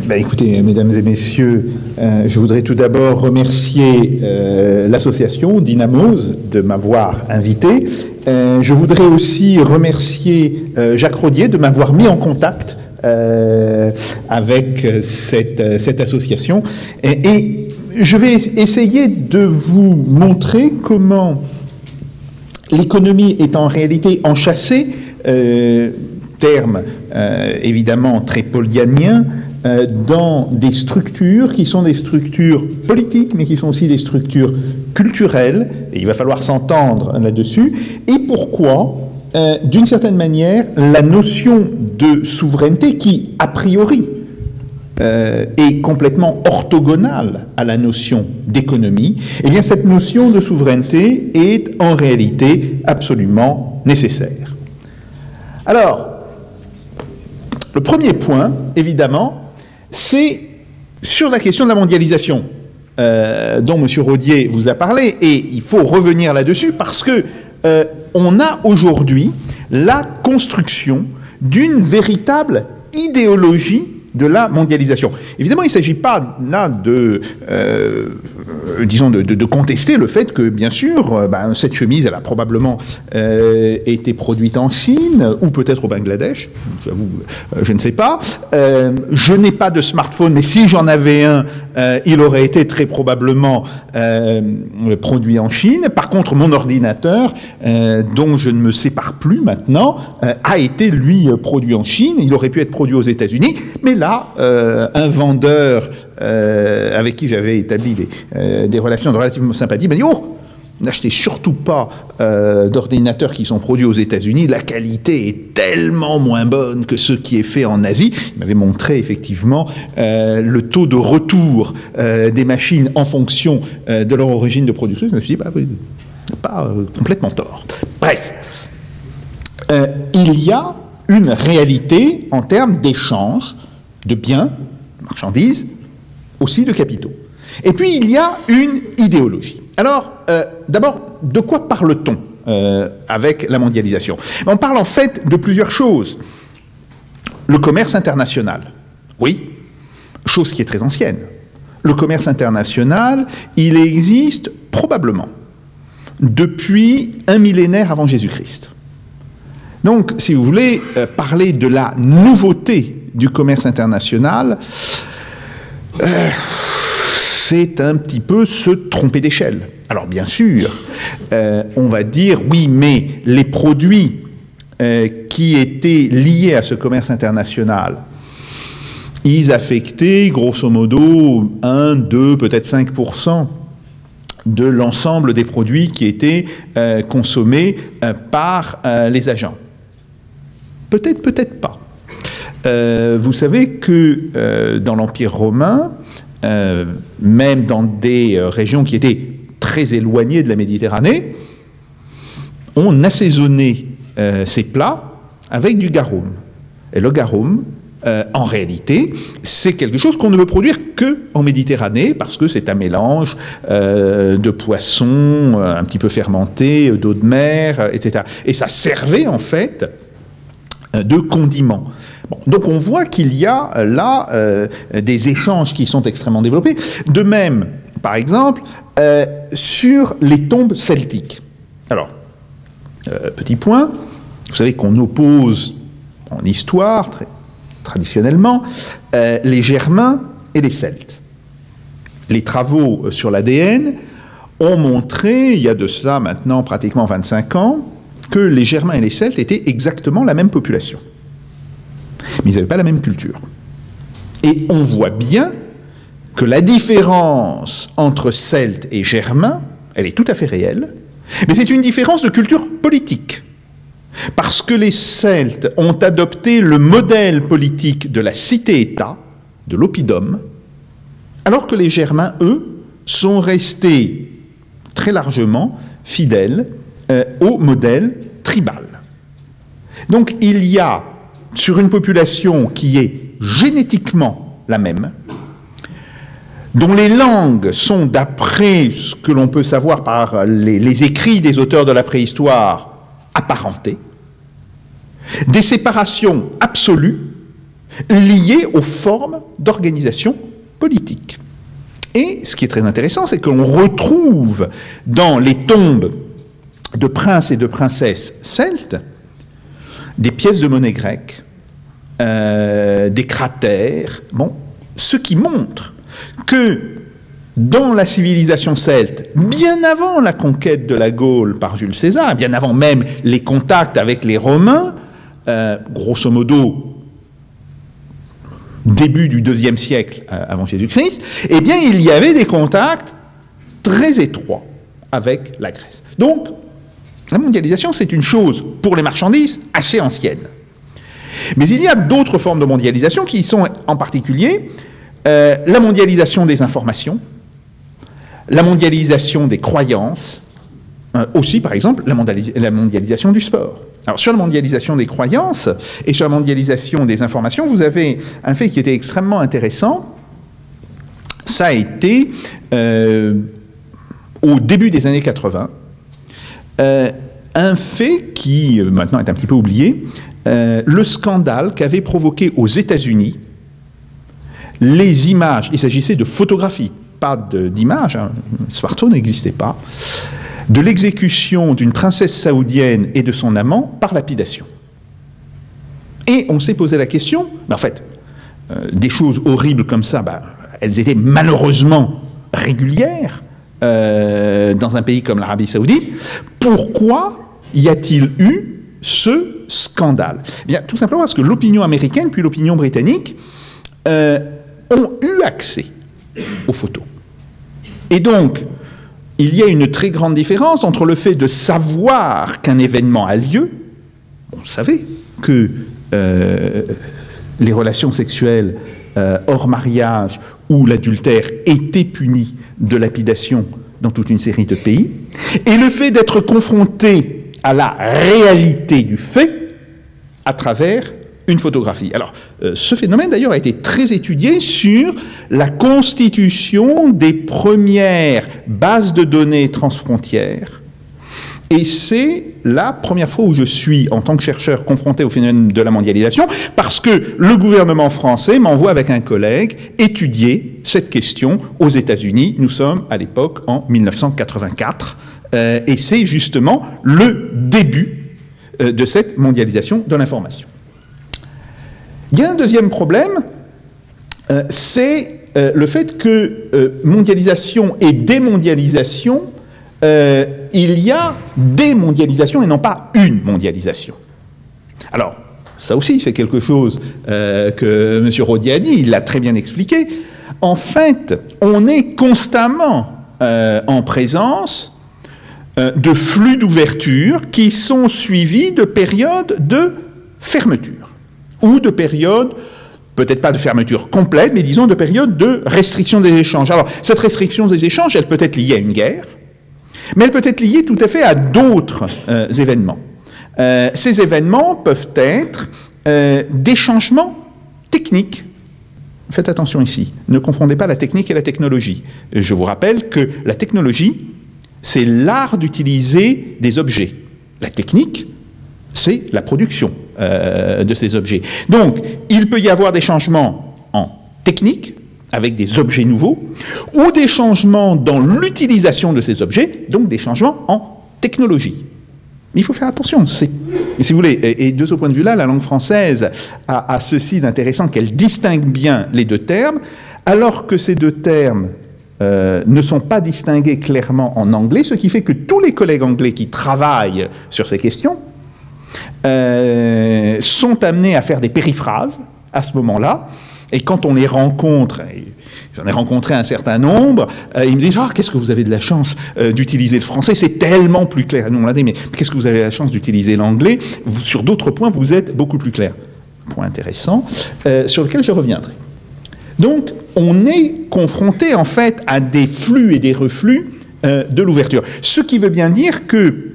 Écoutez, mesdames et messieurs, je voudrais tout d'abord remercier l'association Dynamos de m'avoir invité. Je voudrais aussi remercier Jacques Rodier de m'avoir mis en contact avec cette association. Et je vais essayer de vous montrer comment l'économie est en réalité enchâssée, terme évidemment très paulianien, dans des structures qui sont des structures politiques, mais qui sont aussi des structures culturelles, et il va falloir s'entendre là-dessus, et pourquoi, d'une certaine manière, la notion de souveraineté, qui, a priori, est complètement orthogonale à la notion d'économie, eh bien, cette notion de souveraineté est en réalité absolument nécessaire. Alors, le premier point, évidemment, c'est sur la question de la mondialisation dont M. Rodier vous a parlé, et il faut revenir là-dessus parce que on a aujourd'hui la construction d'une véritable idéologie de la mondialisation. Évidemment, il ne s'agit pas là de, disons, de contester le fait que, bien sûr, cette chemise, elle a probablement été produite en Chine, ou peut-être au Bangladesh, j'avoue, je ne sais pas. Je n'ai pas de smartphone, mais si j'en avais un, il aurait été très probablement produit en Chine. Par contre, mon ordinateur, dont je ne me sépare plus maintenant, a été, lui, produit en Chine. Il aurait pu être produit aux États-Unis, mais là, un vendeur avec qui j'avais établi des relations de relativement sympathie m'a dit « Oh, n'achetez surtout pas d'ordinateurs qui sont produits aux États-Unis, la qualité est tellement moins bonne que ce qui est fait en Asie. » Il m'avait montré effectivement le taux de retour des machines en fonction de leur origine de production. Je me suis dit, oui, pas complètement tort. Bref, il y a une réalité en termes d'échange de biens, marchandises, aussi de capitaux. Et puis, il y a une idéologie. Alors, d'abord, de quoi parle-t-on avec la mondialisation? On parle en fait de plusieurs choses. Le commerce international, oui, chose qui est très ancienne. Le commerce international, il existe probablement depuis un millénaire avant Jésus-Christ. Donc, si vous voulez parler de la nouveauté du commerce international, c'est un petit peu se tromper d'échelle. Alors bien sûr, on va dire, oui, mais les produits qui étaient liés à ce commerce international, ils affectaient grosso modo 1, 2, peut-être 5% de l'ensemble des produits qui étaient consommés par les agents. Peut-être, peut-être pas. Vous savez que dans l'Empire romain, même dans des régions qui étaient très éloignées de la Méditerranée, on assaisonnait ces plats avec du garum. Et le garum, en réalité, c'est quelque chose qu'on ne peut produire qu'en Méditerranée, parce que c'est un mélange de poissons un petit peu fermentés, d'eau de mer, etc. Et ça servait en fait de condiment. Bon, donc on voit qu'il y a là des échanges qui sont extrêmement développés. De même, par exemple, sur les tombes celtiques. Alors, petit point, vous savez qu'on oppose en histoire, très traditionnellement, les Germains et les Celtes. Les travaux sur l'ADN ont montré, il y a de cela maintenant pratiquement 25 ans, que les Germains et les Celtes étaient exactement la même population. Mais ils n'avaient pas la même culture. Et on voit bien que la différence entre Celtes et Germains, elle est tout à fait réelle, mais c'est une différence de culture politique. Parce que les Celtes ont adopté le modèle politique de la cité-État, de l'oppidum, alors que les Germains, eux, sont restés très largement fidèles au modèle tribal. Donc il y a, sur une population qui est génétiquement la même, dont les langues sont, d'après ce que l'on peut savoir par les écrits des auteurs de la préhistoire, apparentées, des séparations absolues, liées aux formes d'organisation politique. Et ce qui est très intéressant, c'est qu'on retrouve dans les tombes de princes et de princesses celtes des pièces de monnaie grecque, des cratères, bon, ce qui montre que dans la civilisation celte, bien avant la conquête de la Gaule par Jules César, bien avant même les contacts avec les Romains, grosso modo début du IIe siècle avant Jésus-Christ, eh bien il y avait des contacts très étroits avec la Grèce. Donc, la mondialisation, c'est une chose, pour les marchandises, assez ancienne. Mais il y a d'autres formes de mondialisation qui sont en particulier la mondialisation des informations, la mondialisation des croyances, aussi par exemple la mondialisation du sport. Alors sur la mondialisation des croyances et sur la mondialisation des informations, vous avez un fait qui était extrêmement intéressant. Ça a été au début des années 80, un fait qui maintenant est un petit peu oublié, le scandale qu'avait provoqué aux États-Unis les images, il s'agissait de photographies, pas d'images, hein, le smartphone n'existait pas, de l'exécution d'une princesse saoudienne et de son amant par lapidation. Et on s'est posé la question, en fait, des choses horribles comme ça, elles étaient malheureusement régulières dans un pays comme l'Arabie Saoudite. Pourquoi y a-t-il eu ce scandale? Eh bien, tout simplement parce que l'opinion américaine puis l'opinion britannique ont eu accès aux photos. Et donc, il y a une très grande différence entre le fait de savoir qu'un événement a lieu, on savait que les relations sexuelles hors mariage ou l'adultère étaient punis de lapidation dans toute une série de pays, et le fait d'être confronté à la réalité du fait à travers une photographie. Alors, ce phénomène d'ailleurs a été très étudié sur la constitution des premières bases de données transfrontières, et c'est la première fois où je suis, en tant que chercheur, confronté au phénomène de la mondialisation, parce que le gouvernement français m'envoie avec un collègue étudier cette question aux États-Unis. Nous sommes à l'époque en 1984, et c'est justement le début de cette mondialisation de l'information. Il y a un deuxième problème, c'est le fait que mondialisation et démondialisation, il y a des mondialisations et non pas une mondialisation. Alors, ça aussi, c'est quelque chose que M. Rodier a dit, il l'a très bien expliqué. En fait, on est constamment en présence de flux d'ouverture qui sont suivis de périodes de fermeture, ou de périodes, peut-être pas de fermeture complète, mais disons de périodes de restriction des échanges. Alors, cette restriction des échanges, elle peut être liée à une guerre, mais elle peut être liée tout à fait à d'autres événements. Ces événements peuvent être des changements techniques. Faites attention ici, ne confondez pas la technique et la technologie. Je vous rappelle que la technologie, c'est l'art d'utiliser des objets. La technique, c'est la production de ces objets. Donc, il peut y avoir des changements en technique, avec des objets nouveaux, ou des changements dans l'utilisation de ces objets, donc des changements en technologie. Mais il faut faire attention. Et si vous voulez, et de ce point de vue-là, la langue française a ceci d'intéressant qu'elle distingue bien les deux termes, alors que ces deux termes ne sont pas distingués clairement en anglais, ce qui fait que tous les collègues anglais qui travaillent sur ces questions sont amenés à faire des périphrases à ce moment-là, et quand on les rencontre, j'en ai rencontré un certain nombre, ils me disent « Ah, qu'est-ce que vous avez de la chance d'utiliser le français, c'est tellement plus clair. » Et nous on l'a dit « Mais qu'est-ce que vous avez la chance d'utiliser l'anglais? Sur d'autres points, vous êtes beaucoup plus clair. » Point intéressant, sur lequel je reviendrai. Donc, on est confronté en fait à des flux et des reflux de l'ouverture. Ce qui veut bien dire que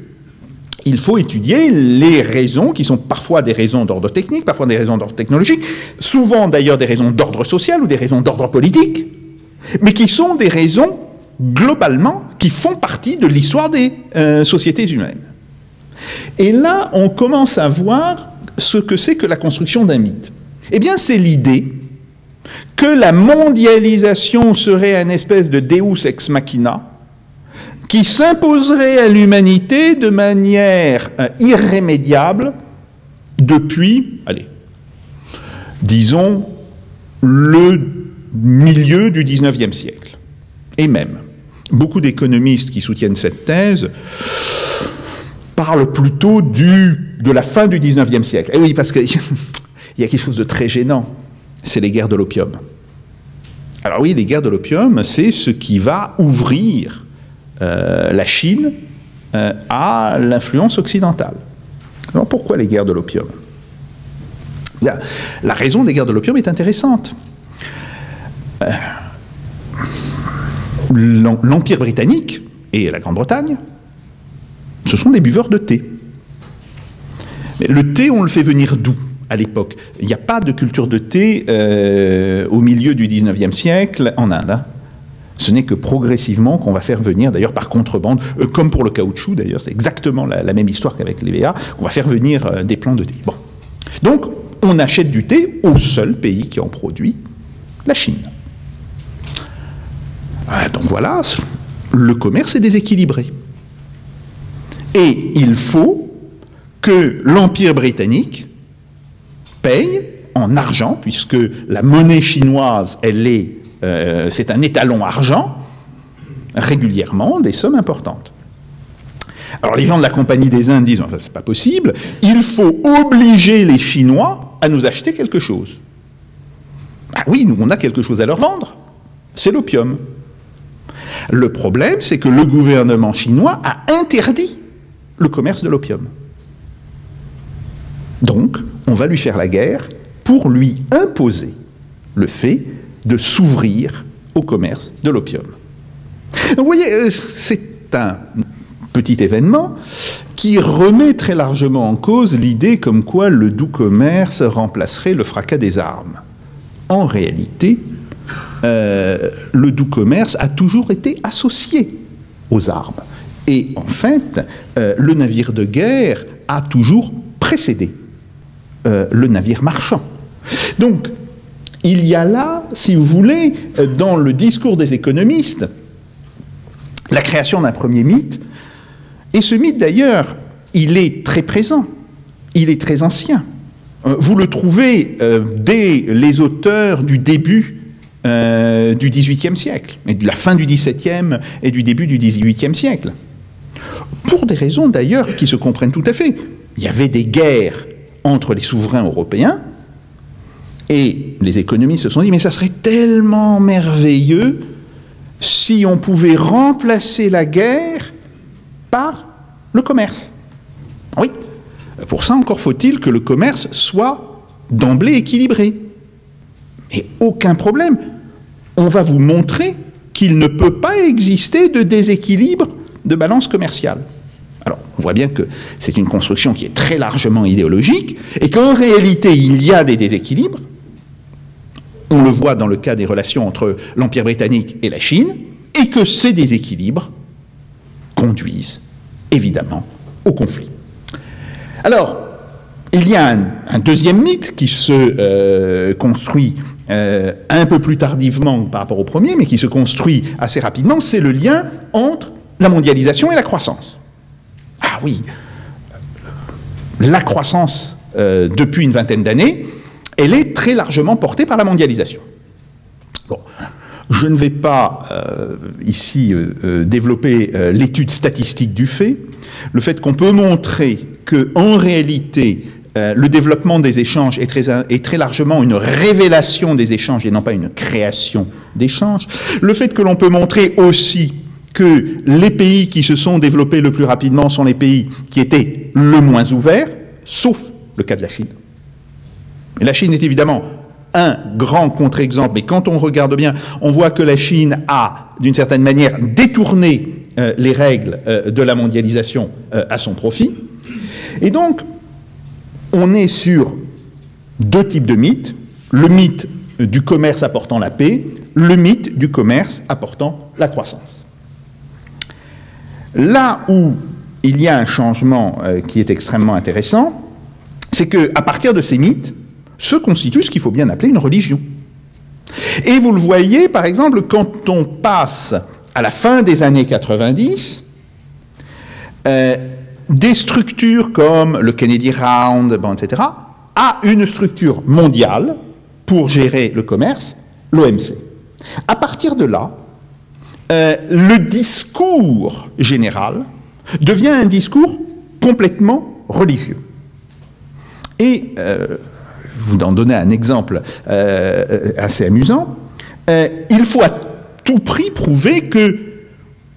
il faut étudier les raisons, qui sont parfois des raisons d'ordre technique, parfois des raisons d'ordre technologique, souvent d'ailleurs des raisons d'ordre social ou des raisons d'ordre politique, mais qui sont des raisons, globalement, qui font partie de l'histoire des sociétés humaines. Et là, on commence à voir ce que c'est que la construction d'un mythe. Eh bien, c'est l'idée que la mondialisation serait une espèce de Deus ex machina qui s'imposerait à l'humanité de manière irrémédiable depuis, allez, disons, le milieu du XIXe siècle. Et même, beaucoup d'économistes qui soutiennent cette thèse parlent plutôt de la fin du XIXe siècle. Et oui, parce qu'il y a quelque chose de très gênant, c'est les guerres de l'opium. Alors oui, les guerres de l'opium, c'est ce qui va ouvrir la Chine à l'influence occidentale. Alors pourquoi les guerres de l'opium? La raison des guerres de l'opium est intéressante. L'Empire britannique et la Grande-Bretagne, ce sont des buveurs de thé. Mais le thé, on le fait venir d'où à l'époque? Il n'y a pas de culture de thé au milieu du XIXe siècle en Inde. Hein. Ce n'est que progressivement qu'on va faire venir, d'ailleurs par contrebande, comme pour le caoutchouc d'ailleurs, c'est exactement la même histoire qu'avec l'EVA, on va faire venir des plants de thé. Bon. Donc, on achète du thé au seul pays qui en produit, la Chine. Donc voilà, le commerce est déséquilibré. Et il faut que l'Empire britannique paye en argent, puisque la monnaie chinoise, c'est un étalon argent, régulièrement des sommes importantes. Alors les gens de la Compagnie des Indes disent, enfin, c'est pas possible, il faut obliger les Chinois à nous acheter quelque chose. Ah oui, nous on a quelque chose à leur vendre, c'est l'opium. Le problème, c'est que le gouvernement chinois a interdit le commerce de l'opium. Donc, on va lui faire la guerre pour lui imposer le fait de s'ouvrir au commerce de l'opium. Donc, vous voyez, c'est un petit événement qui remet très largement en cause l'idée comme quoi le doux commerce remplacerait le fracas des armes. En réalité, le doux commerce a toujours été associé aux armes. Et en fait, le navire de guerre a toujours précédé le navire marchand. Donc, il y a là, si vous voulez, dans le discours des économistes, la création d'un premier mythe. Et ce mythe, d'ailleurs, il est très présent, il est très ancien. Vous le trouvez dès les auteurs du début du XVIIIe siècle, et de la fin du XVIIe et du début du XVIIIe siècle. Pour des raisons d'ailleurs qui se comprennent tout à fait. Il y avait des guerres entre les souverains européens, et les économistes se sont dit, mais ça serait tellement merveilleux si on pouvait remplacer la guerre par le commerce. Oui, pour ça encore faut-il que le commerce soit d'emblée équilibré. Et aucun problème. On va vous montrer qu'il ne peut pas exister de déséquilibre de balance commerciale. Alors, on voit bien que c'est une construction qui est très largement idéologique, et qu'en réalité, il y a des déséquilibres. On le voit dans le cas des relations entre l'Empire britannique et la Chine, et que ces déséquilibres conduisent, évidemment, au conflit. Alors, il y a un deuxième mythe qui se construit un peu plus tardivement par rapport au premier, mais qui se construit assez rapidement, c'est le lien entre la mondialisation et la croissance. Ah oui, la croissance, depuis une vingtaine d'années, elle est très largement portée par la mondialisation. Bon, je ne vais pas ici développer l'étude statistique du fait, le fait qu'on peut montrer qu'en réalité, le développement des échanges est très largement une révélation des échanges et non pas une création d'échanges. Le fait que l'on peut montrer aussi que les pays qui se sont développés le plus rapidement sont les pays qui étaient le moins ouverts, sauf le cas de la Chine. Et la Chine est évidemment un grand contre-exemple, mais quand on regarde bien, on voit que la Chine a, d'une certaine manière, détourné les règles de la mondialisation à son profit. Et donc, on est sur deux types de mythes. Le mythe du commerce apportant la paix, le mythe du commerce apportant la croissance. Là où il y a un changement qui est extrêmement intéressant, c'est qu'à partir de ces mythes, se constitue ce qu'il faut bien appeler une religion. Et vous le voyez, par exemple, quand on passe à la fin des années 90, des structures comme le Kennedy Round, bon, etc., à une structure mondiale pour gérer le commerce, l'OMC. À partir de là, le discours général devient un discours complètement religieux. Et vous en donnez un exemple assez amusant. Il faut à tout prix prouver que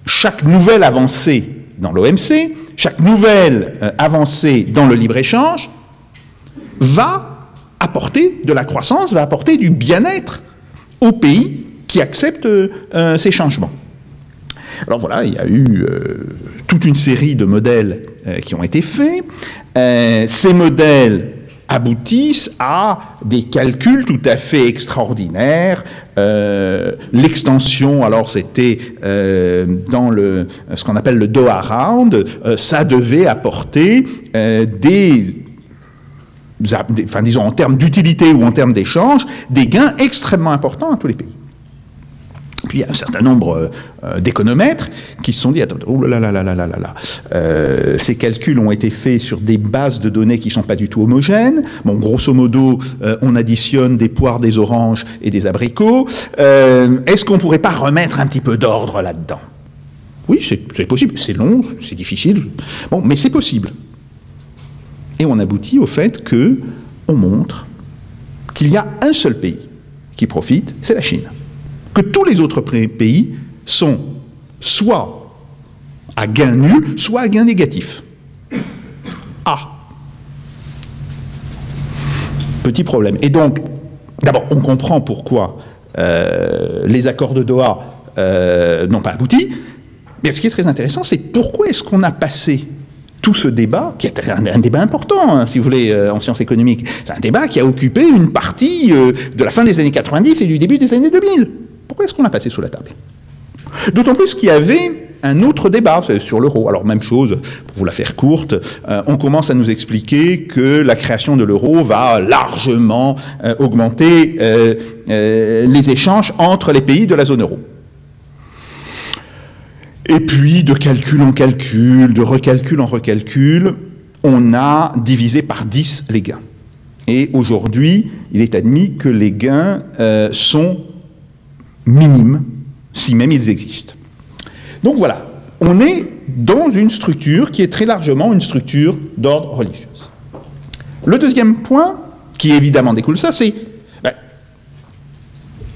chaque nouvelle avancée dans l'OMC, chaque nouvelle avancée dans le libre-échange va apporter de la croissance, va apporter du bien-être aux pays qui acceptent ces changements. Alors voilà, il y a eu toute une série de modèles qui ont été faits. Ces modèles aboutissent à des calculs tout à fait extraordinaires. L'extension, alors c'était dans ce qu'on appelle le Doha Round, ça devait apporter enfin, disons en termes d'utilité ou en termes d'échange, des gains extrêmement importants à tous les pays. Puis il y a un certain nombre d'économètres qui se sont dit, attends, oh là là là là là là là, ces calculs ont été faits sur des bases de données qui ne sont pas du tout homogènes. Bon, grosso modo, on additionne des poires, des oranges et des abricots. Est-ce qu'on ne pourrait pas remettre un petit peu d'ordre là-dedans? Oui, c'est possible. C'est long, c'est difficile. Bon, mais c'est possible. Et on aboutit au fait qu'on montre qu'il y a un seul pays qui profite, c'est la Chine. Que tous les autres pays sont soit à gain nul, soit à gain négatif. Ah. Petit problème. Et donc, d'abord, on comprend pourquoi les accords de Doha n'ont pas abouti. Mais ce qui est très intéressant, c'est pourquoi est-ce qu'on a passé tout ce débat, qui est un débat important, hein, si vous voulez, en sciences économiques. C'est un débat qui a occupé une partie de la fin des années 90 et du début des années 2000. Pourquoi est-ce qu'on l'a passé sous la table? D'autant plus qu'il y avait un autre débat sur l'euro. Alors, même chose, pour vous la faire courte, on commence à nous expliquer que la création de l'euro va largement augmenter les échanges entre les pays de la zone euro. Et puis, de calcul en calcul, de recalcul en recalcul, on a divisé par 10 les gains. Et aujourd'hui, il est admis que les gains sont minimes, si même ils existent. Donc voilà, on est dans une structure qui est très largement une structure d'ordre religieux. Le deuxième point, qui évidemment découle de ça, c'est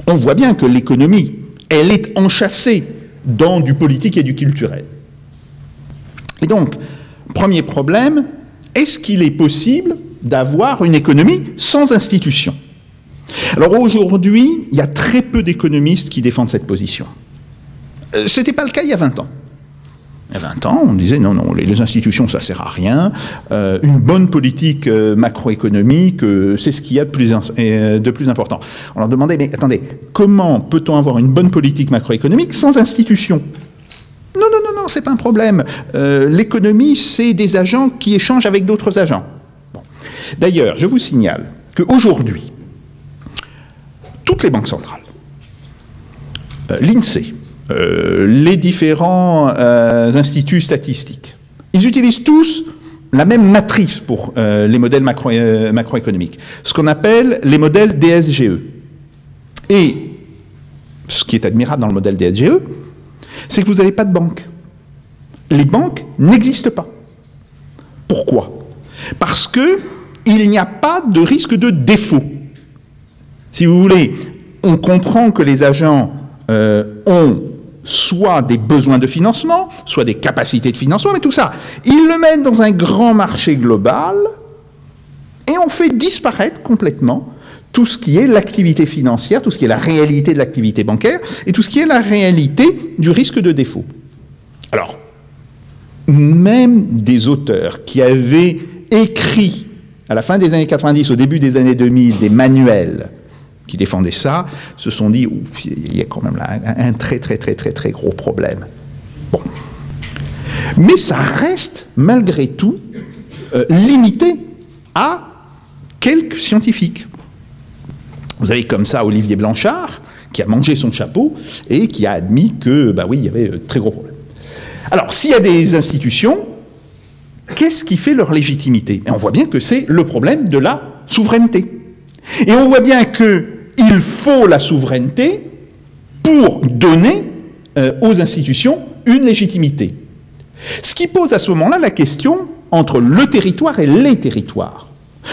on voit bien que l'économie, elle est enchâssée dans du politique et du culturel. Et donc, premier problème, est-ce qu'il est possible d'avoir une économie sans institutions? Alors aujourd'hui, il y a très peu d'économistes qui défendent cette position. Ce n'était pas le cas il y a 20 ans. Il y a 20 ans, on disait non, non, les institutions, ça ne sert à rien. Une bonne politique macroéconomique, c'est ce qu'il y a de plus important. On leur demandait, mais attendez, comment peut-on avoir une bonne politique macroéconomique sans institutions? Non, non, non, non, c'est pas un problème. L'économie, c'est des agents qui échangent avec d'autres agents. Bon. D'ailleurs, je vous signale qu'aujourd'hui, toutes les banques centrales, l'INSEE, les différents instituts statistiques, ils utilisent tous la même matrice pour les modèles macroéconomiques, ce qu'on appelle les modèles DSGE. Et ce qui est admirable dans le modèle DSGE, c'est que vous n'avez pas de banque. Les banques n'existent pas. Pourquoi? Parce qu'il n'y a pas de risque de défaut. Si vous voulez, on comprend que les agents ont soit des besoins de financement, soit des capacités de financement, mais tout ça, ils le mettent dans un grand marché global et on fait disparaître complètement tout ce qui est l'activité financière, tout ce qui est la réalité de l'activité bancaire et tout ce qui est la réalité du risque de défaut. Alors, même des auteurs qui avaient écrit à la fin des années 90, au début des années 2000, des manuels qui défendaient ça, se sont dit, il y a quand même là un très gros problème. Bon. Mais ça reste, malgré tout, limité à quelques scientifiques. Vous avez comme ça Olivier Blanchard, qui a mangé son chapeau et qui a admis que, bah oui, il y avait de très gros problèmes. Alors, s'il y a des institutions, qu'est-ce qui fait leur légitimité? Et on voit bien que c'est le problème de la souveraineté. Et on voit bien qu'il faut la souveraineté pour donner aux institutions une légitimité. Ce qui pose à ce moment-là la question entre le territoire et les territoires.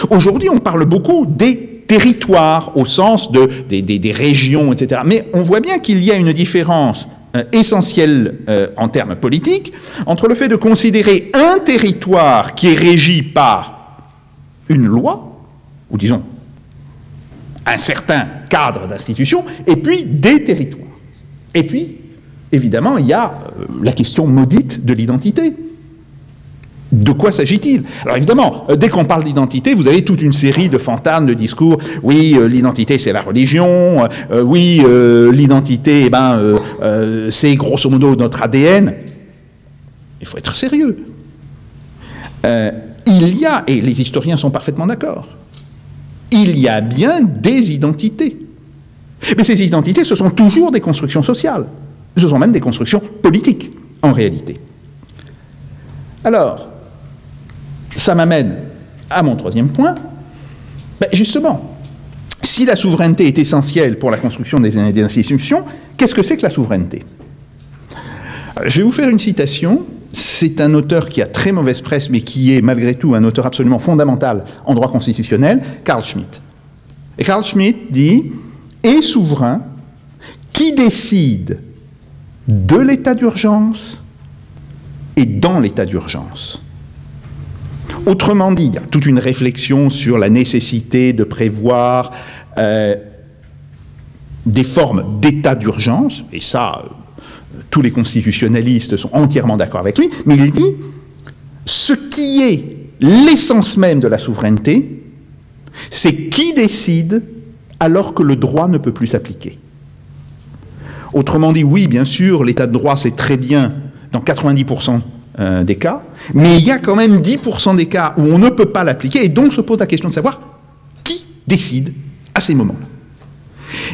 Aujourd'hui, on parle beaucoup des territoires au sens des régions, etc. Mais on voit bien qu'il y a une différence essentielle en termes politiques entre le fait de considérer un territoire qui est régi par une loi, ou disons un certain cadre d'institution, et puis des territoires. Et puis, évidemment, il y a la question maudite de l'identité. De quoi s'agit-il? Alors évidemment, dès qu'on parle d'identité, vous avez toute une série de fantasmes, de discours. Oui, l'identité c'est la religion. Oui, l'identité, eh ben, c'est grosso modo notre ADN. Il faut être sérieux. Il y a, et les historiens sont parfaitement d'accord, il y a bien des identités. Mais ces identités, ce sont toujours des constructions sociales. Ce sont même des constructions politiques, en réalité. Alors, ça m'amène à mon troisième point. Ben justement, si la souveraineté est essentielle pour la construction des institutions, qu'est-ce que c'est que la souveraineté? Je vais vous faire une citation. C'est un auteur qui a très mauvaise presse, mais qui est malgré tout un auteur absolument fondamental en droit constitutionnel, Carl Schmitt. Et Carl Schmitt dit « Est souverain qui décide de l'état d'urgence et dans l'état d'urgence ». Autrement dit, il y a toute une réflexion sur la nécessité de prévoir des formes d'état d'urgence, et ça, tous les constitutionnalistes sont entièrement d'accord avec lui, mais il dit ce qui est l'essence même de la souveraineté, c'est qui décide alors que le droit ne peut plus s'appliquer. Autrement dit, oui, bien sûr, l'état de droit, c'est très bien dans 90% des cas, mais il y a quand même 10% des cas où on ne peut pas l'appliquer, et donc se pose la question de savoir qui décide à ces moments-là.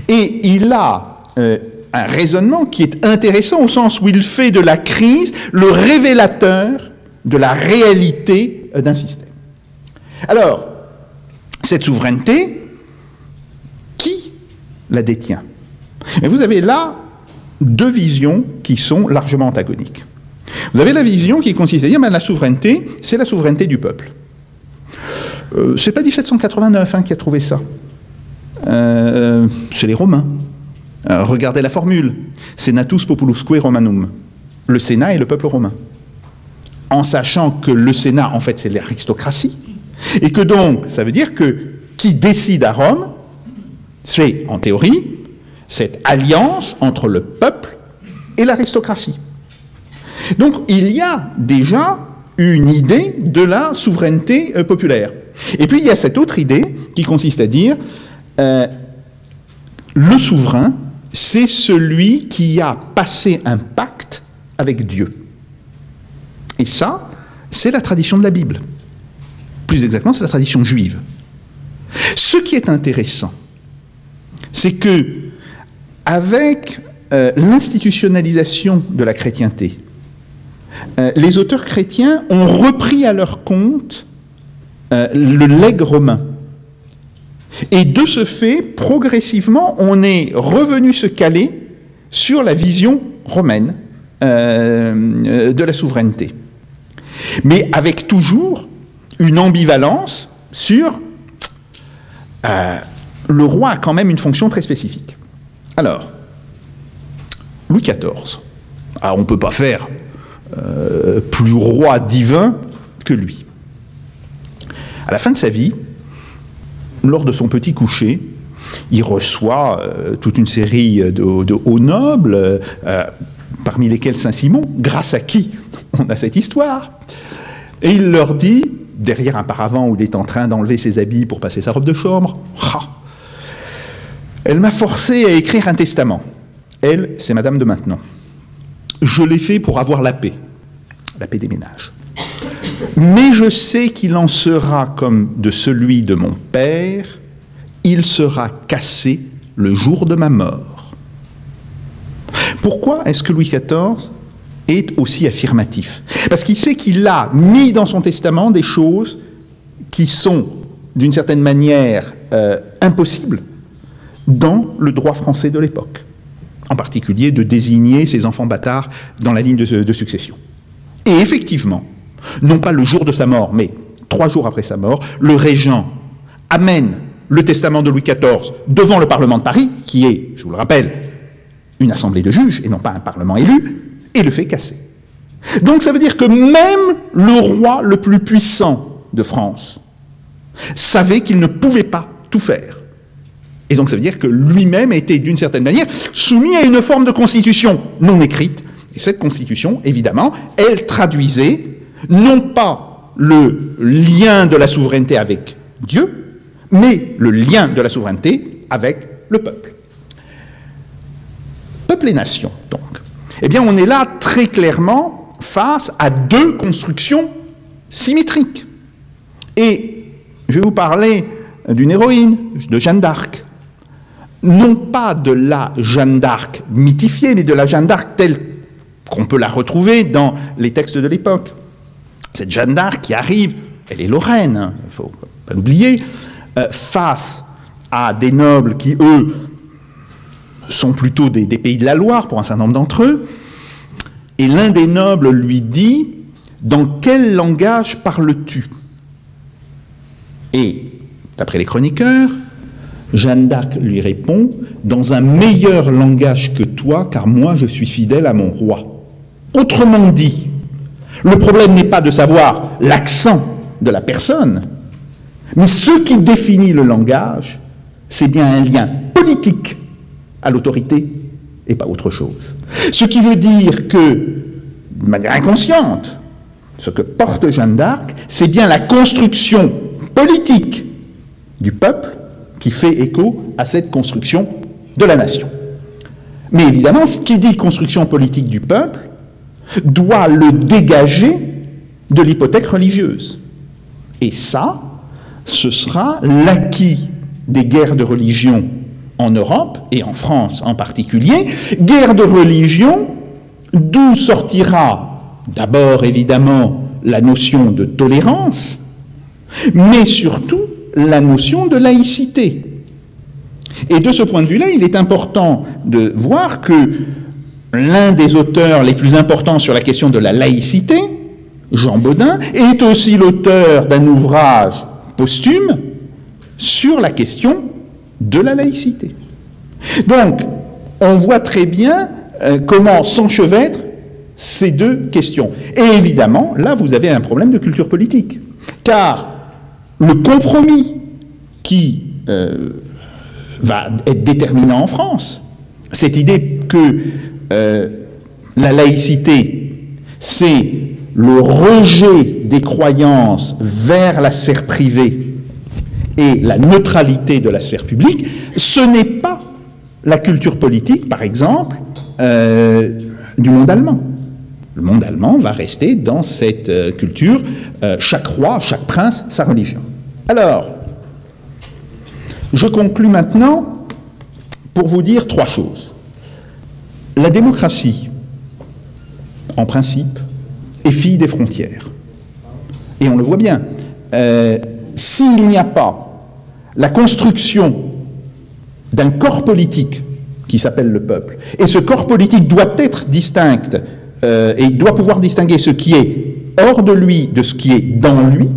Et il a un raisonnement qui est intéressant au sens où il fait de la crise le révélateur de la réalité d'un système. Alors, cette souveraineté, qui la détient? Et vous avez là deux visions qui sont largement antagoniques. Vous avez la vision qui consiste à dire que la souveraineté, c'est la souveraineté du peuple. C'est pas 1789 qui a trouvé ça. C'est les Romains. Regardez la formule. Senatus populusque Romanum. Le Sénat est le peuple romain. En sachant que le Sénat, en fait, c'est l'aristocratie. Et que donc, ça veut dire que qui décide à Rome, c'est, en théorie, cette alliance entre le peuple et l'aristocratie. Donc, il y a déjà une idée de la souveraineté populaire. Et puis, il y a cette autre idée qui consiste à dire le souverain, c'est celui qui a passé un pacte avec Dieu. Et ça, c'est la tradition de la Bible. Plus exactement, c'est la tradition juive. Ce qui est intéressant, c'est que, avec l'institutionnalisation de la chrétienté, les auteurs chrétiens ont repris à leur compte le legs romain. Et de ce fait, progressivement, on est revenu se caler sur la vision romaine de la souveraineté. Mais avec toujours une ambivalence sur le roi a quand même une fonction très spécifique. Alors, Louis XIV, on ne peut pas faire plus roi divin que lui. À la fin de sa vie, lors de son petit coucher, il reçoit toute une série de hauts nobles, parmi lesquels Saint-Simon, grâce à qui on a cette histoire. Et il leur dit, derrière un paravent où il est en train d'enlever ses habits pour passer sa robe de chambre, elle m'a forcé à écrire un testament. Elle, c'est Madame de Maintenon. Je l'ai fait pour avoir la paix des ménages. Mais je sais qu'il en sera comme de celui de mon père, il sera cassé le jour de ma mort. Pourquoi est-ce que Louis XIV est aussi affirmatif? Parce qu'il sait qu'il a mis dans son testament des choses qui sont, d'une certaine manière, impossibles dans le droit français de l'époque. En particulier de désigner ses enfants bâtards dans la ligne de succession. Et effectivement, non pas le jour de sa mort, mais 3 jours après sa mort, le régent amène le testament de Louis XIV devant le Parlement de Paris, qui est, je vous le rappelle, une assemblée de juges et non pas un Parlement élu, et le fait casser. Donc ça veut dire que même le roi le plus puissant de France savait qu'il ne pouvait pas tout faire. Et donc ça veut dire que lui-même était d'une certaine manière soumis à une forme de constitution non écrite. Et cette constitution, évidemment, elle traduisait non pas le lien de la souveraineté avec Dieu, mais le lien de la souveraineté avec le peuple. Peuple et nation, donc. Eh bien, on est là très clairement face à 2 constructions symétriques. Et je vais vous parler d'une héroïne, de Jeanne d'Arc. Non pas de la Jeanne d'Arc mythifiée, mais de la Jeanne d'Arc telle qu'on peut la retrouver dans les textes de l'époque. Cette Jeanne d'Arc qui arrive, elle est lorraine, hein, il ne faut pas l'oublier, face à des nobles qui, eux, sont plutôt des pays de la Loire, pour un certain nombre d'entre eux, et l'un des nobles lui dit « Dans quel langage parles-tu » Et, d'après les chroniqueurs, Jeanne d'Arc lui répond « Dans un meilleur langage que toi, car moi je suis fidèle à mon roi. » Autrement dit, le problème n'est pas de savoir l'accent de la personne, mais ce qui définit le langage, c'est bien un lien politique à l'autorité et pas autre chose. Ce qui veut dire que, de manière inconsciente, ce que porte Jeanne d'Arc, c'est bien la construction politique du peuple qui fait écho à cette construction de la nation. Mais évidemment, ce qui dit construction politique du peuple doit le dégager de l'hypothèque religieuse. Et ça, ce sera l'acquis des guerres de religion en Europe, et en France en particulier, guerre de religion d'où sortira d'abord évidemment la notion de tolérance, mais surtout la notion de laïcité. Et de ce point de vue-là, il est important de voir que l'un des auteurs les plus importants sur la question de la laïcité, Jean Bodin, est aussi l'auteur d'un ouvrage posthume sur la question de la laïcité. Donc, on voit très bien comment s'enchevêtrent ces 2 questions. Et évidemment, là, vous avez un problème de culture politique. Car le compromis qui va être déterminant en France, cette idée que la laïcité, c'est le rejet des croyances vers la sphère privée et la neutralité de la sphère publique, ce n'est pas la culture politique, par exemple, du monde allemand. Le monde allemand va rester dans cette culture, chaque roi, chaque prince, sa religion. Alors, je conclus maintenant pour vous dire 3 choses. La démocratie, en principe, est fille des frontières. Et on le voit bien. S'il n'y a pas la construction d'un corps politique qui s'appelle le peuple, et ce corps politique doit être distinct et doit pouvoir distinguer ce qui est hors de lui de ce qui est dans lui,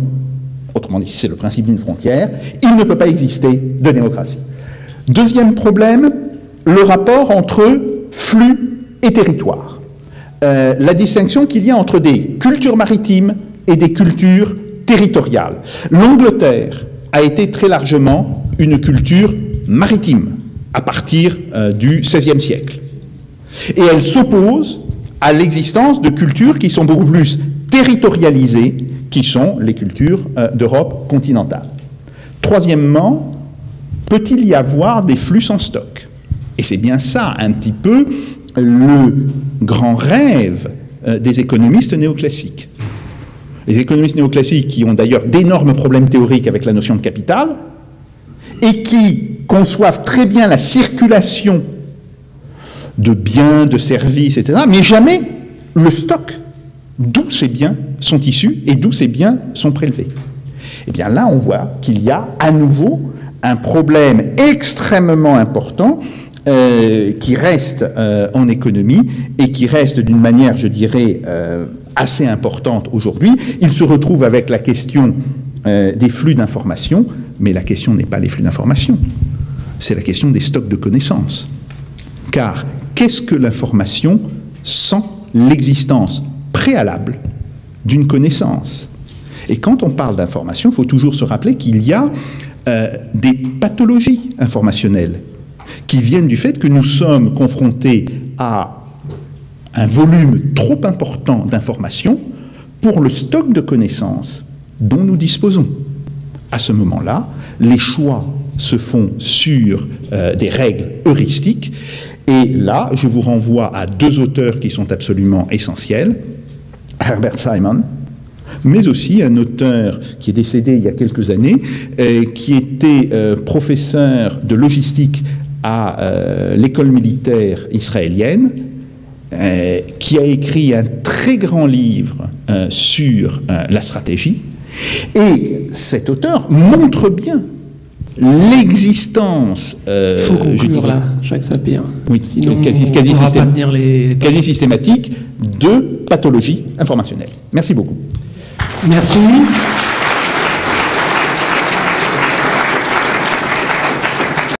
autrement dit, c'est le principe d'une frontière, il ne peut pas exister de démocratie. Deuxième problème, le rapport entre flux et territoire. La distinction qu'il y a entre des cultures maritimes et des cultures territoriales. L'Angleterre a été très largement une culture maritime à partir du XVIe siècle. Et elle s'oppose à l'existence de cultures qui sont beaucoup plus territorialisées, qui sont les cultures d'Europe continentale. Troisièmement, peut-il y avoir des flux sans stock? Et c'est bien ça, un petit peu, le grand rêve des économistes néoclassiques. Les économistes néoclassiques qui ont d'ailleurs d'énormes problèmes théoriques avec la notion de capital, et qui conçoivent très bien la circulation de biens, de services, etc., mais jamais le stock d'où ces biens sont issus et d'où ces biens sont prélevés. Eh bien là, on voit qu'il y a à nouveau un problème extrêmement important qui reste en économie et qui reste d'une manière, je dirais, assez importante aujourd'hui. Il se retrouve avec la question des flux d'informations, mais la question n'est pas les flux d'informations, c'est la question des stocks de connaissances. Car qu'est-ce que l'information sans l'existence préalable d'une connaissance? Et quand on parle d'information, il faut toujours se rappeler qu'il y a des pathologies informationnelles qui viennent du fait que nous sommes confrontés à un volume trop important d'informations pour le stock de connaissances dont nous disposons. À ce moment-là, les choix se font sur des règles heuristiques. Et là, je vous renvoie à deux auteurs qui sont absolument essentiels, Herbert Simon, mais aussi un auteur qui est décédé il y a quelques années, qui était professeur de logistique à l'école militaire israélienne, qui a écrit un très grand livre sur la stratégie. Et cet auteur montre bien l'existence... Il faut conclure là, Jacques Sapir. Oui, sinon quasi systématique de pathologie informationnelle. Merci beaucoup. Merci.